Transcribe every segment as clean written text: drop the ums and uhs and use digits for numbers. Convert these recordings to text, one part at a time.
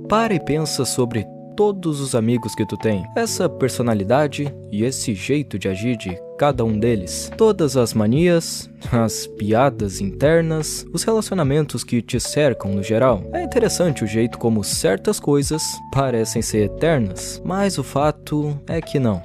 Para e pensa sobre todos os amigos que tu tem, essa personalidade e esse jeito de agir de cada um deles, todas as manias, as piadas internas, os relacionamentos que te cercam no geral. É interessante o jeito como certas coisas parecem ser eternas, mas o fato é que não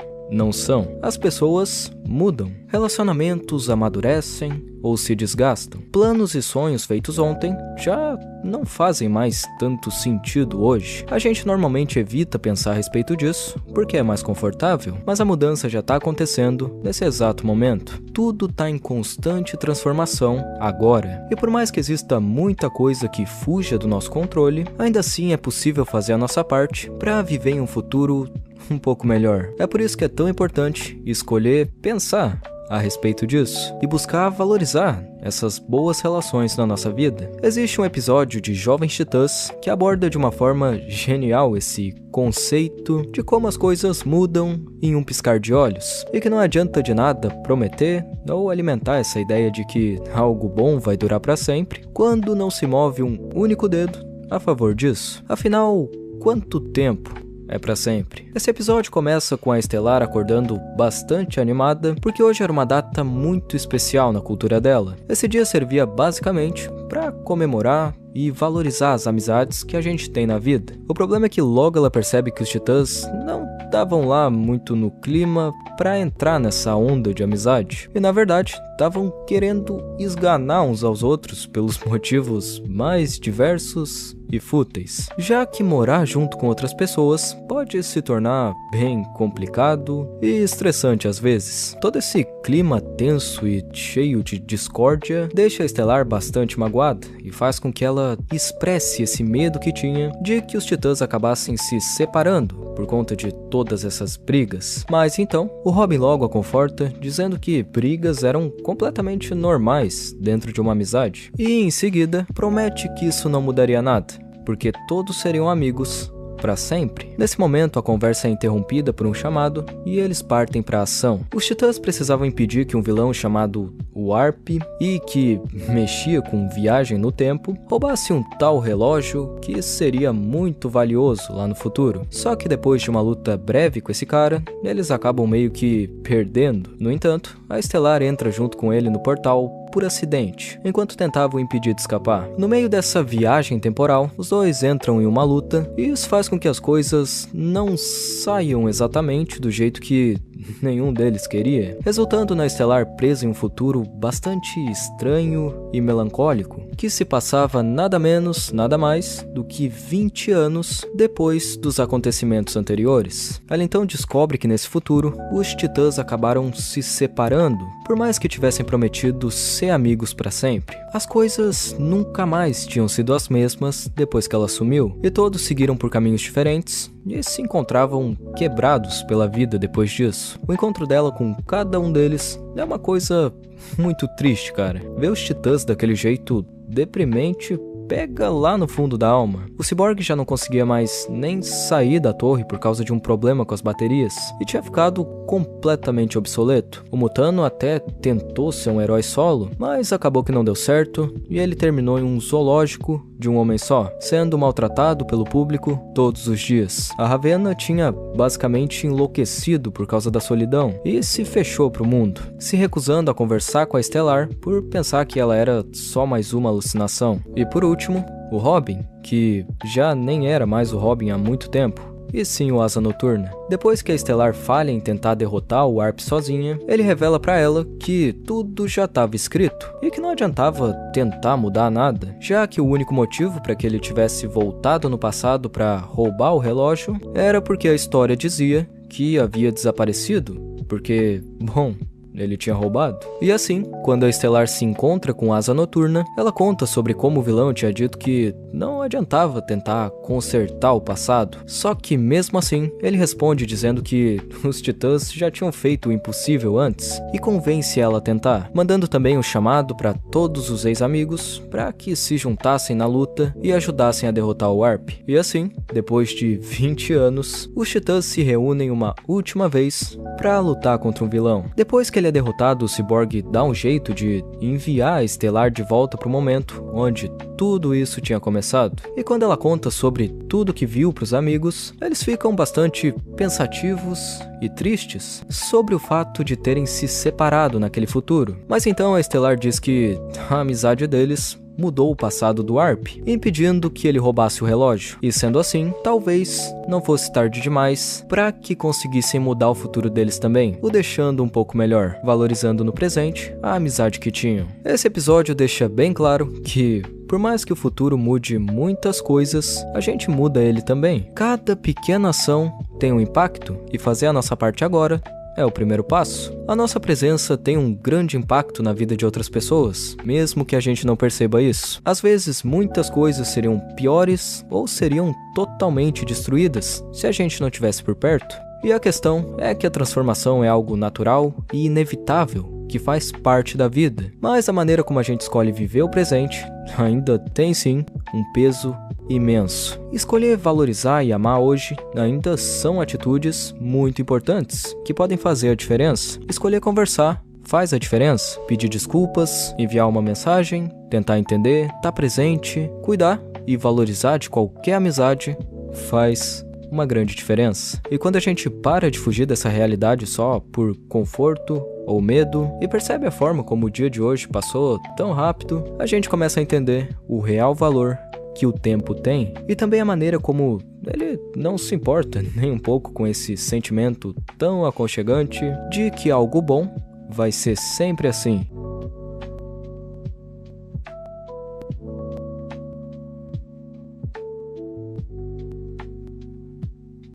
são. As pessoas mudam, relacionamentos amadurecem ou se desgastam. Planos e sonhos feitos ontem já não fazem mais tanto sentido hoje. A gente normalmente evita pensar a respeito disso, porque é mais confortável, mas a mudança já está acontecendo nesse exato momento. Tudo está em constante transformação agora. E por mais que exista muita coisa que fuja do nosso controle, ainda assim é possível fazer a nossa parte para viver em um futuro um pouco melhor. É por isso que é tão importante escolher pensar a respeito disso e buscar valorizar essas boas relações na nossa vida. Existe um episódio de Jovens Titãs que aborda de uma forma genial esse conceito de como as coisas mudam em um piscar de olhos e que não adianta de nada prometer ou alimentar essa ideia de que algo bom vai durar para sempre quando não se move um único dedo a favor disso. Afinal, quanto tempo é pra sempre? Esse episódio começa com a Estelar acordando bastante animada, porque hoje era uma data muito especial na cultura dela. Esse dia servia basicamente pra comemorar e valorizar as amizades que a gente tem na vida. O problema é que logo ela percebe que os titãs não estavam lá muito no clima pra entrar nessa onda de amizade. E na verdade, estavam querendo esganar uns aos outros pelos motivos mais diversos e fúteis, já que morar junto com outras pessoas pode se tornar bem complicado e estressante às vezes. Todo esse clima tenso e cheio de discórdia deixa a Estelar bastante magoada e faz com que ela expresse esse medo que tinha de que os titãs acabassem se separando por conta de todas essas brigas. Mas então, o Robin logo a conforta, dizendo que brigas eram completamente normais dentro de uma amizade, e em seguida promete que isso não mudaria nada, porque todos seriam amigos para sempre. Nesse momento, a conversa é interrompida por um chamado e eles partem para a ação. Os titãs precisavam impedir que um vilão chamado Warp e que mexia com viagem no tempo roubasse um tal relógio que seria muito valioso lá no futuro. Só que depois de uma luta breve com esse cara, eles acabam meio que perdendo. No entanto, a Estelar entra junto com ele no portal por acidente, enquanto tentavam impedir de escapar. No meio dessa viagem temporal, os dois entram em uma luta e isso faz com que as coisas não saiam exatamente do jeito que nenhum deles queria, resultando na Estelar presa em um futuro bastante estranho e melancólico, que se passava nada menos, nada mais do que 20 anos depois dos acontecimentos anteriores. Ela então descobre que nesse futuro, os titãs acabaram se separando, por mais que tivessem prometido ser amigos para sempre. As coisas nunca mais tinham sido as mesmas depois que ela sumiu, e todos seguiram por caminhos diferentes e se encontravam quebrados pela vida depois disso. O encontro dela com cada um deles é uma coisa muito triste, cara. Ver os titãs daquele jeito deprimente pega lá no fundo da alma. O Cyborg já não conseguia mais nem sair da torre por causa de um problema com as baterias e tinha ficado completamente obsoleto. O Mutano até tentou ser um herói solo, mas acabou que não deu certo e ele terminou em um zoológico de um homem só, sendo maltratado pelo público todos os dias. A Ravenna tinha basicamente enlouquecido por causa da solidão e se fechou pro mundo, se recusando a conversar com a Estelar por pensar que ela era só mais uma alucinação. E por último, o Robin, que já nem era mais o Robin há muito tempo, e sim o Asa Noturna. Depois que a Estelar falha em tentar derrotar o Warp sozinha, ele revela pra ela que tudo já estava escrito e que não adiantava tentar mudar nada, já que o único motivo para que ele tivesse voltado no passado para roubar o relógio era porque a história dizia que havia desaparecido, porque, bom, ele tinha roubado. E assim, quando a Estelar se encontra com Asa Noturna, ela conta sobre como o vilão tinha dito que não adiantava tentar consertar o passado. Só que mesmo assim, ele responde dizendo que os titãs já tinham feito o impossível antes e convence ela a tentar, mandando também um chamado para todos os ex-amigos para que se juntassem na luta e ajudassem a derrotar o Warp. E assim, depois de 20 anos, os titãs se reúnem uma última vez para lutar contra um vilão. Depois que que ele é derrotado, o Cyborg dá um jeito de enviar a Estelar de volta para o momento onde tudo isso tinha começado. E quando ela conta sobre tudo que viu para os amigos, eles ficam bastante pensativos e tristes sobre o fato de terem se separado naquele futuro. Mas então a Estelar diz que a amizade deles mudou o passado do Arp, impedindo que ele roubasse o relógio. E sendo assim, talvez não fosse tarde demais para que conseguissem mudar o futuro deles também, o deixando um pouco melhor, valorizando no presente a amizade que tinham. Esse episódio deixa bem claro que, por mais que o futuro mude muitas coisas, a gente muda ele também. Cada pequena ação tem um impacto e fazer a nossa parte agora é o primeiro passo. A nossa presença tem um grande impacto na vida de outras pessoas, mesmo que a gente não perceba isso. Às vezes, muitas coisas seriam piores ou seriam totalmente destruídas se a gente não estivesse por perto. E a questão é que a transformação é algo natural e inevitável, que faz parte da vida. Mas a maneira como a gente escolhe viver o presente ainda tem sim um peso imenso. Escolher valorizar e amar hoje ainda são atitudes muito importantes que podem fazer a diferença. Escolher conversar faz a diferença. Pedir desculpas, enviar uma mensagem, tentar entender, estar presente, cuidar e valorizar de qualquer amizade faz uma grande diferença. E quando a gente para de fugir dessa realidade só por conforto ou medo e percebe a forma como o dia de hoje passou tão rápido, a gente começa a entender o real valor que o tempo tem e também a maneira como ele não se importa nem um pouco com esse sentimento tão aconchegante de que algo bom vai ser sempre assim